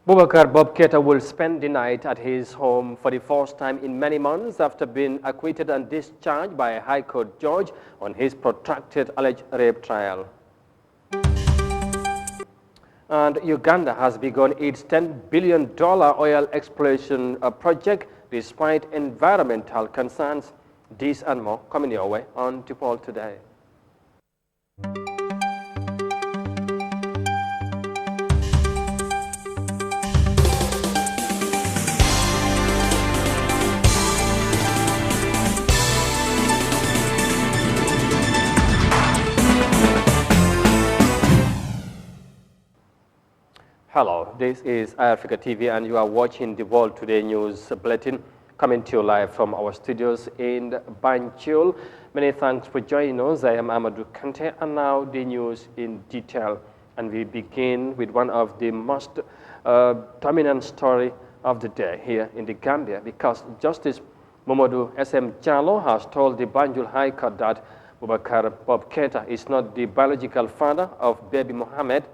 Boubacar Bob Keita will spend the night at his home for the first time in many months after being acquitted and discharged by a High Court judge on his protracted alleged rape trial. And Uganda has begun its $10 billion oil exploration project despite environmental concerns. This and more coming your way on Tipol today. Hello, this is Eyeafrica TV and you are watching the World Today News Bulletin coming to you live from our studios in Banjul. Many thanks for joining us. I am Amadou Kante and now the news in detail. And we begin with one of the most dominant story of the day here in the Gambia because Justice Mamadou S.M. Jallo has told the Banjul High Court that Boubacar Bob Keita is not the biological father of baby Mohammed,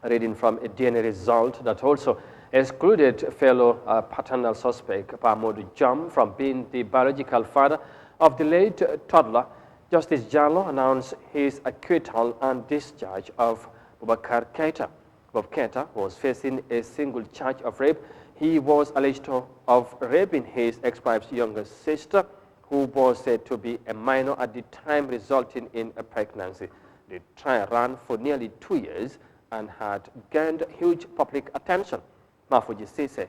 reading from a DNA result that also excluded fellow paternal suspect Pamodu Jam from being the biological father of the late toddler. Justice Jallo announced his acquittal and discharge of Boubacar Keita. Bob Keita was facing a single charge of rape. He was alleged of raping his ex-wife's younger sister, who was said to be a minor at the time, resulting in a pregnancy. The trial ran for nearly 2 years and had gained huge public attention. Mafuji Sise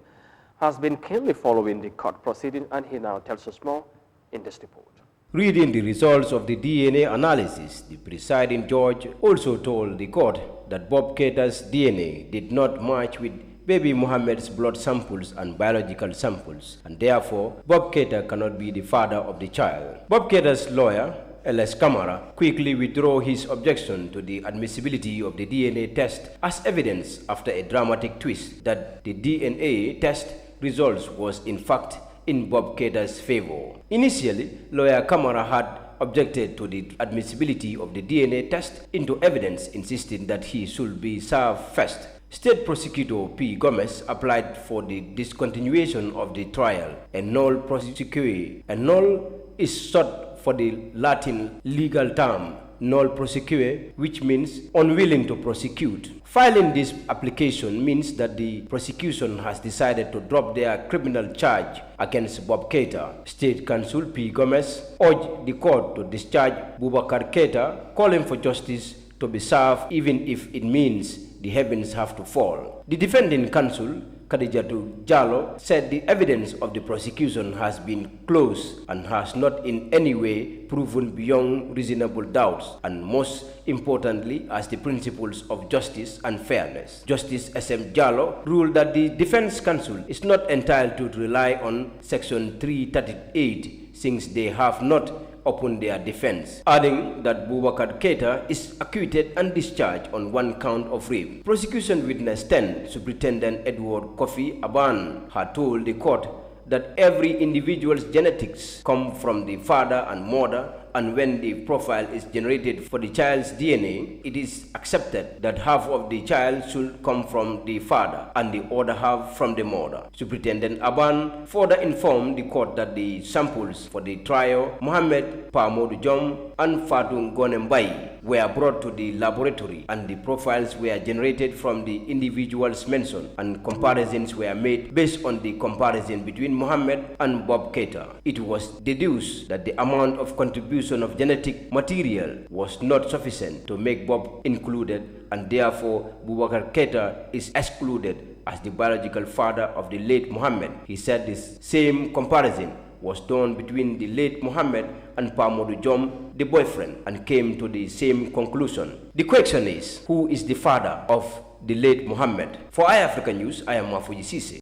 has been keenly following the court proceeding and he now tells us more in this report. Reading the results of the DNA analysis, the presiding judge also told the court that Bob Keita's DNA did not match with baby Mohammed's blood samples and biological samples, and therefore Bob Keita cannot be the father of the child. Bob Keita's lawyer, L.S. Kamara, quickly withdrew his objection to the admissibility of the DNA test as evidence after a dramatic twist that the DNA test results was in fact in Bob Keita's favor. Initially, lawyer Kamara had objected to the admissibility of the DNA test into evidence, insisting that he should be served first. State Prosecutor P. Gomez applied for the discontinuation of the trial. A nolle prosequi. A nolle is sought for the Latin legal term nolle prosequi, which means unwilling to prosecute. Filing this application means that the prosecution has decided to drop their criminal charge against Bob Keita. State Counsel P. Gomez urged the court to discharge Boubacar Keita, calling for justice to be served even if it means the heavens have to fall. The defending counsel, Khadijatu Jallo, said the evidence of the prosecution has been close and has not in any way proven beyond reasonable doubts, and most importantly as the principles of justice and fairness. Justice S.M. Jallo ruled that the defense counsel is not entitled to rely on Section 338 since they have not upon their defense, adding that Boubacar Keita is acquitted and discharged on one count of rape. Prosecution witness 10, Superintendent Edward Kofi Aban, had told the court that every individual's genetics come from the father and mother, and when the profile is generated for the child's DNA, it is accepted that half of the child should come from the father and the other half from the mother. Superintendent Aban further informed the court that the samples for the trio, Mohammed Pamodu Jom and Fatou Gonembai, were brought to the laboratory and the profiles were generated from the individuals mentioned, and comparisons were made based on the comparison between Mohammed and Bob Keita. It was deduced that the amount of contribution of genetic material was not sufficient to make Bob included, and therefore Boubacar Keita is excluded as the biological father of the late Mohammed. He said this same comparison was done between the late Mohammed and Pamodu Jom, the boyfriend, and came to the same conclusion. The question is, who is the father of the late Mohammed? For Eyeafrica News, I am Mafuji Sise.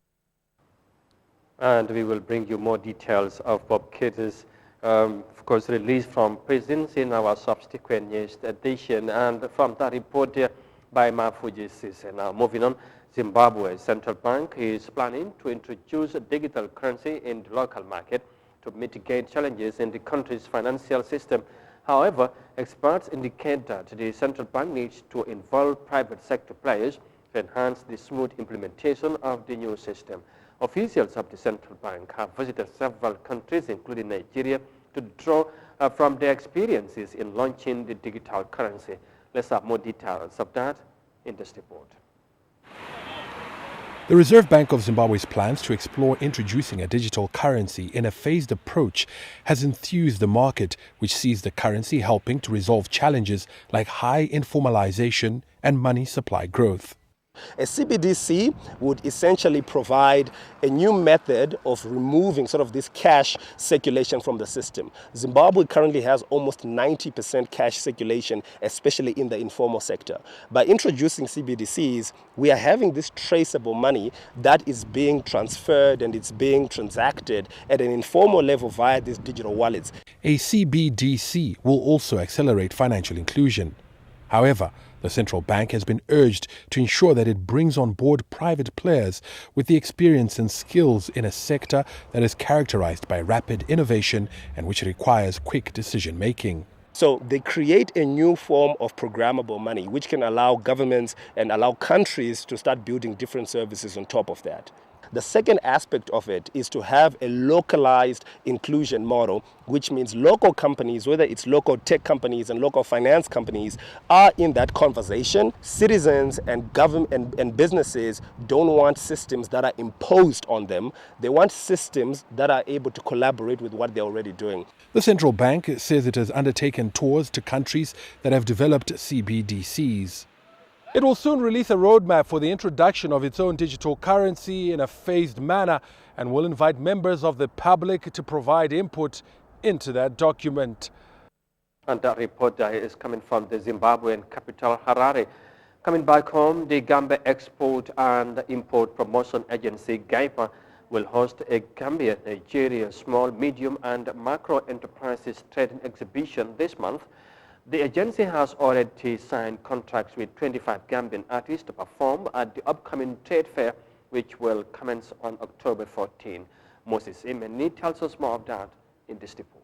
And we will bring you more details of Bob Keita's of course, released from prison in our subsequent news edition. And from that report here by Mafuji Sise. Now, moving on, Zimbabwe Central Bank is planning to introduce a digital currency in the local market to mitigate challenges in the country's financial system. However, experts indicate that the central bank needs to involve private sector players to enhance the smooth implementation of the new system. Officials of the central bank have visited several countries, including Nigeria, to draw from their experiences in launching the digital currency. Let's have more details of that in this report. The Reserve Bank of Zimbabwe's plans to explore introducing a digital currency in a phased approach has enthused the market, which sees the currency helping to resolve challenges like high informalization and money supply growth. A CBDC would essentially provide a new method of removing sort of this cash circulation from the system. Zimbabwe currently has almost 90% cash circulation, especially in the informal sector. By introducing CBDCs, we are having this traceable money that is being transferred and it's being transacted at an informal level via these digital wallets. A CBDC will also accelerate financial inclusion. However, the central bank has been urged to ensure that it brings on board private players with the experience and skills in a sector that is characterized by rapid innovation and which requires quick decision-making. So they create a new form of programmable money, which can allow governments and allow countries to start building different services on top of that. The second aspect of it is to have a localized inclusion model, which means local companies, whether it's local tech companies and local finance companies, are in that conversation. Citizens and government and businesses don't want systems that are imposed on them. They want systems that are able to collaborate with what they're already doing. The central bank says it has undertaken tours to countries that have developed CBDCs. It will soon release a roadmap for the introduction of its own digital currency in a phased manner and will invite members of the public to provide input into that document. And that report is coming from the Zimbabwean capital, Harare. Coming back home, the Gambia Export and Import Promotion Agency, GAIPA, will host a Gambia, Nigeria Small, Medium and Macro Enterprises Trading Exhibition this month. The agency has already signed contracts with 25 Gambian artists to perform at the upcoming trade fair, which will commence on October 14. Moses Imeni tells us more of that in this report.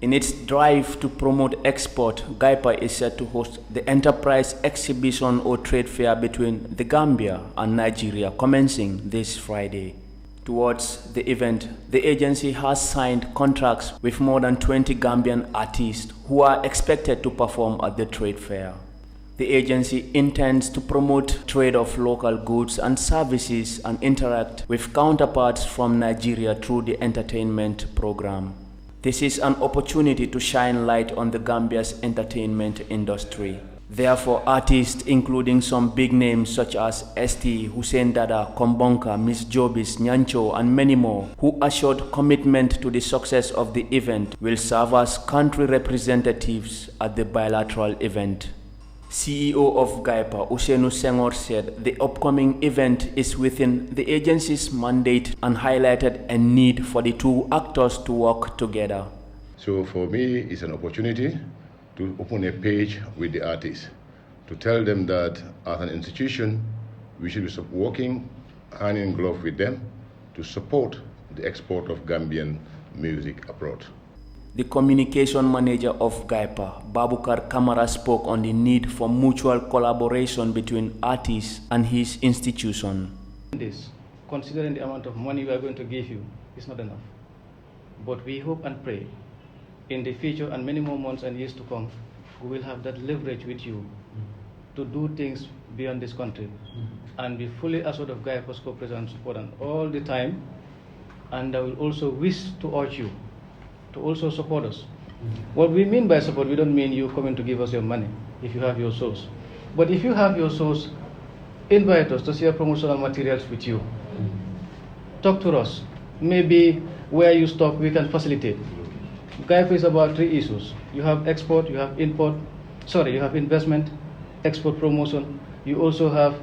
In its drive to promote export, GAIPA is set to host the Enterprise Exhibition or Trade Fair between the Gambia and Nigeria, commencing this Friday. Towards the event, the agency has signed contracts with more than 20 Gambian artists who are expected to perform at the trade fair. The agency intends to promote trade of local goods and services and interact with counterparts from Nigeria through the entertainment program. This is an opportunity to shine light on the Gambia's entertainment industry. Therefore, artists including some big names such as St. Hussein Dada, Kombonka, Miss Jobis, Nyancho and many more who assured commitment to the success of the event will serve as country representatives at the bilateral event. CEO of GAIPA, Usenu Senghor, said the upcoming event is within the agency's mandate and highlighted a need for the two actors to work together. So for me, it's an opportunity to open a page with the artists, to tell them that as an institution, we should be working hand in glove with them to support the export of Gambian music abroad. The communication manager of GAIPA, Babukar Kamara, spoke on the need for mutual collaboration between artists and his institution. This, considering the amount of money we are going to give you, is not enough. But we hope and pray in the future and many more months and years to come, we will have that leverage with you to do things beyond this country and be fully assured of GAIPA's cooperation and support and all the time. And I will also wish to urge you to also support us. What we mean by support, we don't mean you coming to give us your money if you have your source. But if you have your source, invite us to share promotional materials with you. Talk to us. Maybe where you stop, we can facilitate. GAIPA is about three issues. You have export, you have you have investment, export promotion. You also have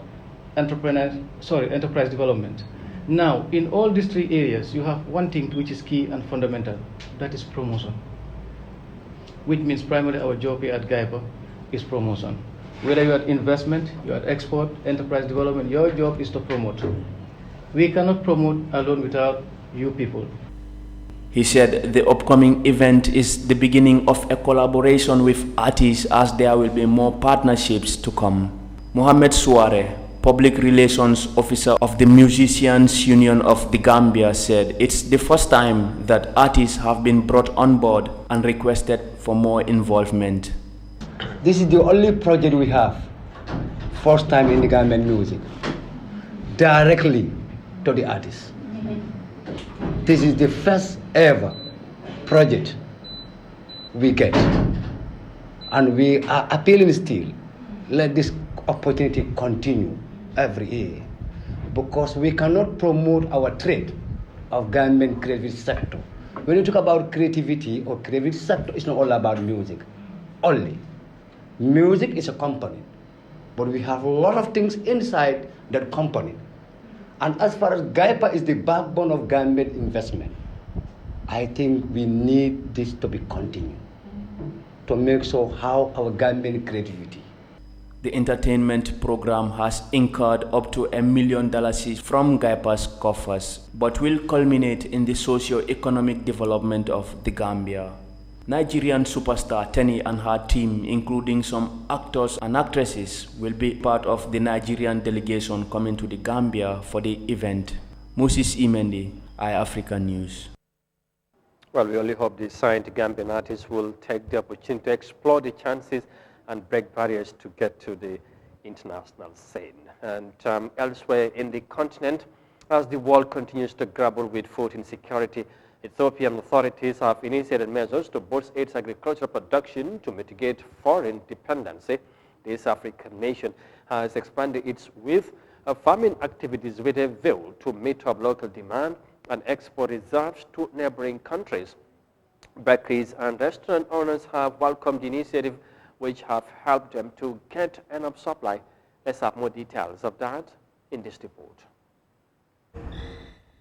enterprise development. Now, in all these three areas, you have one thing which is key and fundamental. That is promotion. Which means primarily our job here at GAIPA is promotion. Whether you're at investment, you're at export, enterprise development, your job is to promote. We cannot promote alone without you people. He said the upcoming event is the beginning of a collaboration with artists as there will be more partnerships to come. Mohamed Suare, public relations officer of the Musicians Union of the Gambia, said it's the first time that artists have been brought on board and requested for more involvement. This is the only project we have, first time in the Gambian music, directly to the artists. This is the first ever project we get, and we are appealing still, let this opportunity continue every year, because we cannot promote our trade of Gambian creative sector. When you talk about creativity or creative sector, it's not all about music only. Music is a component, but we have a lot of things inside that component. And as far as GAIPA is the backbone of Gambian investment, I think we need this to be continued to make sure how our Gambian creativity. The entertainment program has incurred up to $1 million from GAIPA's coffers, but will culminate in the socio-economic development of the Gambia. Nigerian superstar Tenny and her team, including some actors and actresses, will be part of the Nigerian delegation coming to the Gambia for the event. Moses Imendi, Eyeafrica News. Well, we only hope the signed Gambian artists will take the opportunity to explore the chances and break barriers to get to the international scene. And elsewhere in the continent, as the world continues to grapple with food insecurity, Ethiopian authorities have initiated measures to boost its agricultural production to mitigate foreign dependency. This African nation has expanded its farming activities with a view to meet up local demand and export reserves to neighboring countries. Bakeries and restaurant owners have welcomed the initiative, which have helped them to get enough supply. Let's have more details of that in this report.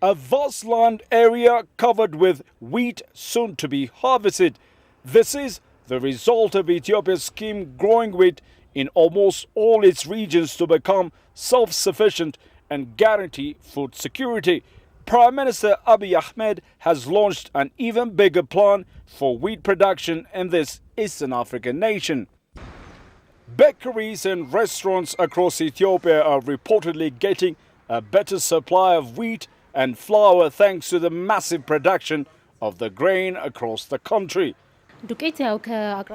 A vast land area covered with wheat soon to be harvested. This is the result of Ethiopia's scheme growing wheat in almost all its regions to become self-sufficient and guarantee food security. Prime Minister Abiy Ahmed has launched an even bigger plan for wheat production in this Eastern African nation. Bakeries and restaurants across Ethiopia are reportedly getting a better supply of wheat and flour thanks to the massive production of the grain across the country.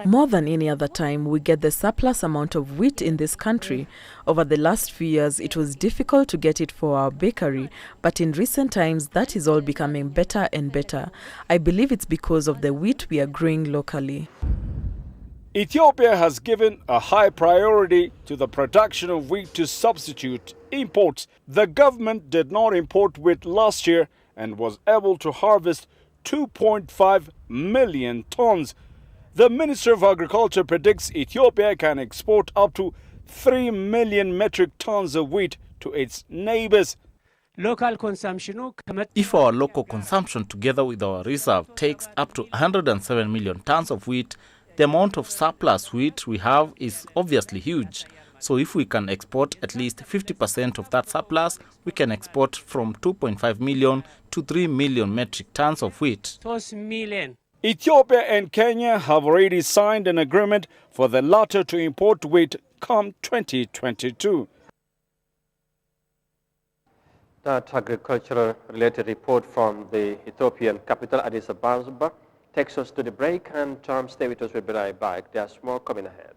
More than any other time, we get the surplus amount of wheat in this country. Over the last few years, it was difficult to get it for our bakery, but in recent times, that is all becoming better and better. I believe it's because of the wheat we are growing locally. Ethiopia has given a high priority to the production of wheat to substitute imports. The government did not import wheat last year and was able to harvest 2.5 million tons. The Minister of Agriculture predicts Ethiopia can export up to 3 million metric tons of wheat to its neighbors. If our local consumption together with our reserve takes up to 107 million tons of wheat, the amount of surplus wheat we have is obviously huge. So if we can export at least 50% of that surplus, we can export from 2.5 million to 3 million metric tons of wheat. Ethiopia and Kenya have already signed an agreement for the latter to import wheat come 2022. That agricultural-related report from the Ethiopian capital, Addis Ababa, takes us to the break, and stay with us. We'll be right back. There's more coming ahead.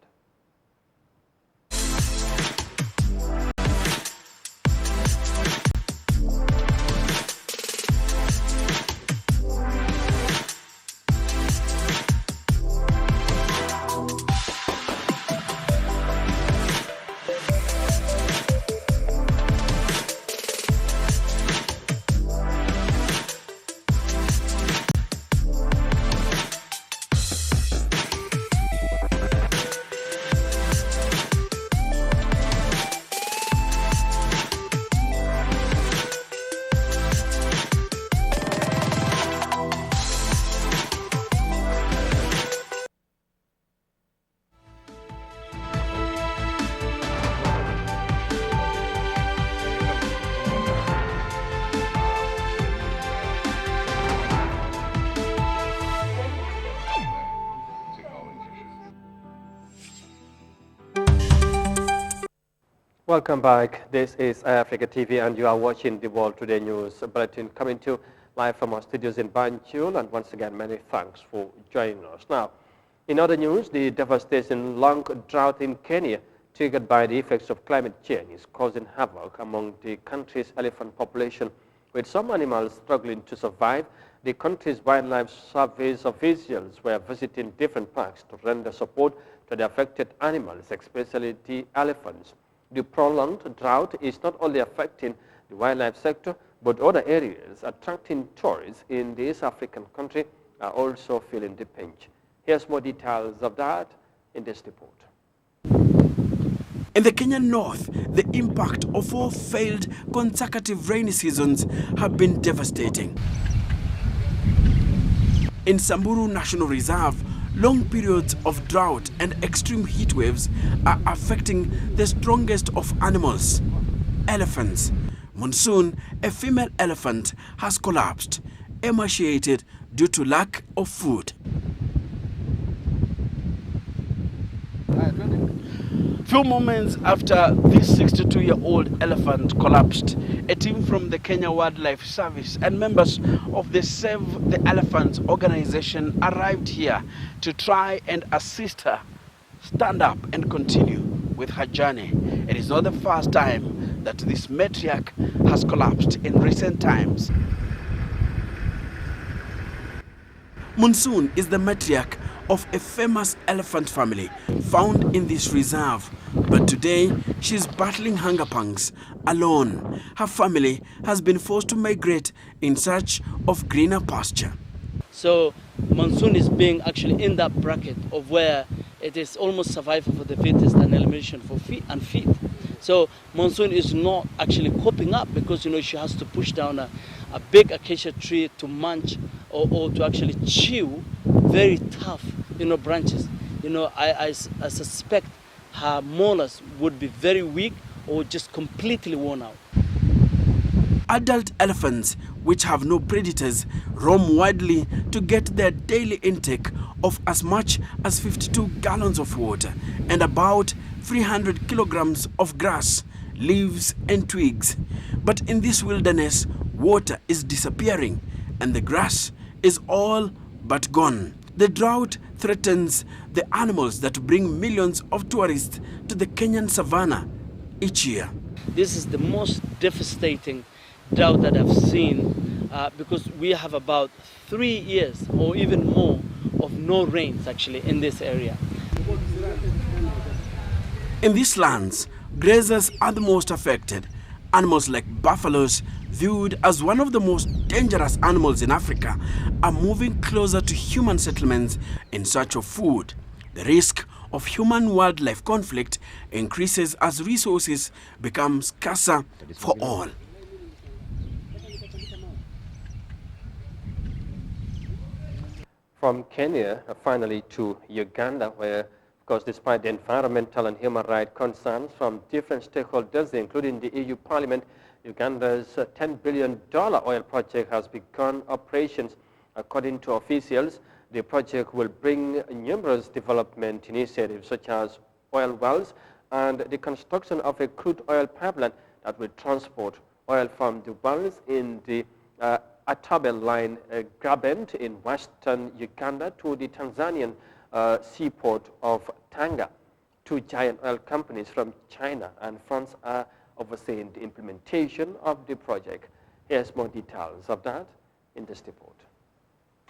Welcome back. This is Eyeafrica TV, and you are watching the World Today News Bulletin coming to you live from our studios in Banjul. And once again, many thanks for joining us. Now, in other news, the devastating long drought in Kenya, triggered by the effects of climate change, is causing havoc among the country's elephant population, with some animals struggling to survive. The country's wildlife service officials were visiting different parks to render support to the affected animals, especially the elephants. The prolonged drought is not only affecting the wildlife sector, but other areas attracting tourists in this African country are also feeling the pinch. Here's more details of that in this report. In the Kenyan north, the impact of 4 failed consecutive rainy seasons have been devastating. In Samburu National Reserve, long periods of drought and extreme heat waves are affecting the strongest of animals, elephants. Monsoon, a female elephant, has collapsed, emaciated due to lack of food. Few moments after this 62-year-old elephant collapsed, a team from the Kenya Wildlife Service and members of the Save the Elephants organization arrived here to try and assist her stand up and continue with her journey. It is not the first time that this matriarch has collapsed in recent times. Monsoon is the matriarch of a famous elephant family found in this reserve, but today she's battling hunger pangs alone. Her family has been forced to migrate in search of greener pasture. So Monsoon is being actually in that bracket of where it is almost survival for the fittest and elimination for feet. So Monsoon is not actually coping up because, you know, she has to push down a big acacia tree to munch or to actually chew very tough, you know, branches. You know, I suspect her molars would be very weak or just completely worn out. Adult elephants, which have no predators, roam widely to get their daily intake of as much as 52 gallons of water and about 300 kilograms of grass, leaves and twigs. But in this wilderness, water is disappearing and the grass is all but gone. The drought threatens the animals that bring millions of tourists to the Kenyan savannah each year. This is the most devastating drought that I've seen because we have about 3 years or even more of no rains actually in this area. In these lands, grazers are the most affected. Animals like buffaloes, viewed as one of the most dangerous animals in Africa, are moving closer to human settlements in search of food. The risk of human-wildlife conflict increases as resources become scarcer for all. From Kenya, finally to Uganda, where, of course, despite the environmental and human rights concerns from different stakeholders, including the EU Parliament, Uganda's $10 billion oil project has begun operations. According to officials, the project will bring numerous development initiatives such as oil wells and the construction of a crude oil pipeline that will transport oil from the wells in the Atabel line Graben in western Uganda to the Tanzanian seaport of Tanga. 2 giant oil companies from China and France are overseeing the implementation of the project. Here's more details of that in this report.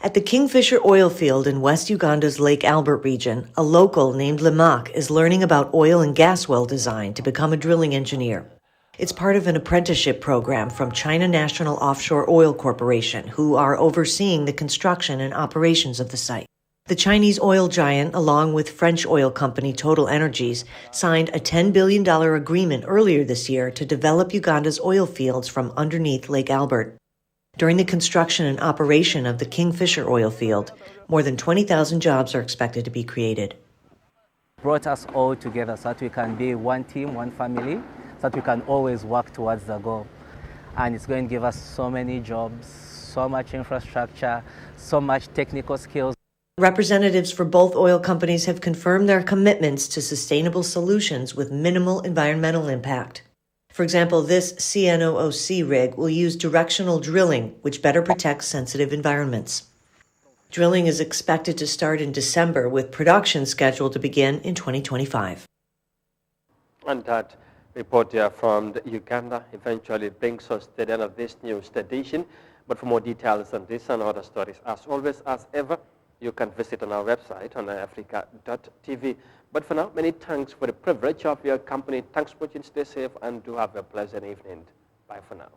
At the Kingfisher oil field in West Uganda's Lake Albert region, a local named Lemak is learning about oil and gas well design to become a drilling engineer. It's part of an apprenticeship program from China National Offshore Oil Corporation, who are overseeing the construction and operations of the site. The Chinese oil giant, along with French oil company Total Energies, signed a $10 billion agreement earlier this year to develop Uganda's oil fields from underneath Lake Albert. During the construction and operation of the Kingfisher oil field, more than 20,000 jobs are expected to be created. Brought us all together so that we can be one team, one family, so that we can always work towards the goal. And it's going to give us so many jobs, so much infrastructure, so much technical skills. Representatives for both oil companies have confirmed their commitments to sustainable solutions with minimal environmental impact. For example, this CNOOC rig will use directional drilling, which better protects sensitive environments. Drilling is expected to start in December, with production scheduled to begin in 2025. And that report here from Uganda eventually brings us to the end of this news edition. But for more details on this and other stories, as always, as ever, you can visit on our website on Eyeafrica.tv. But for now, many thanks for the privilege of your company. Thanks for watching. Stay safe and do have a pleasant evening. Bye for now.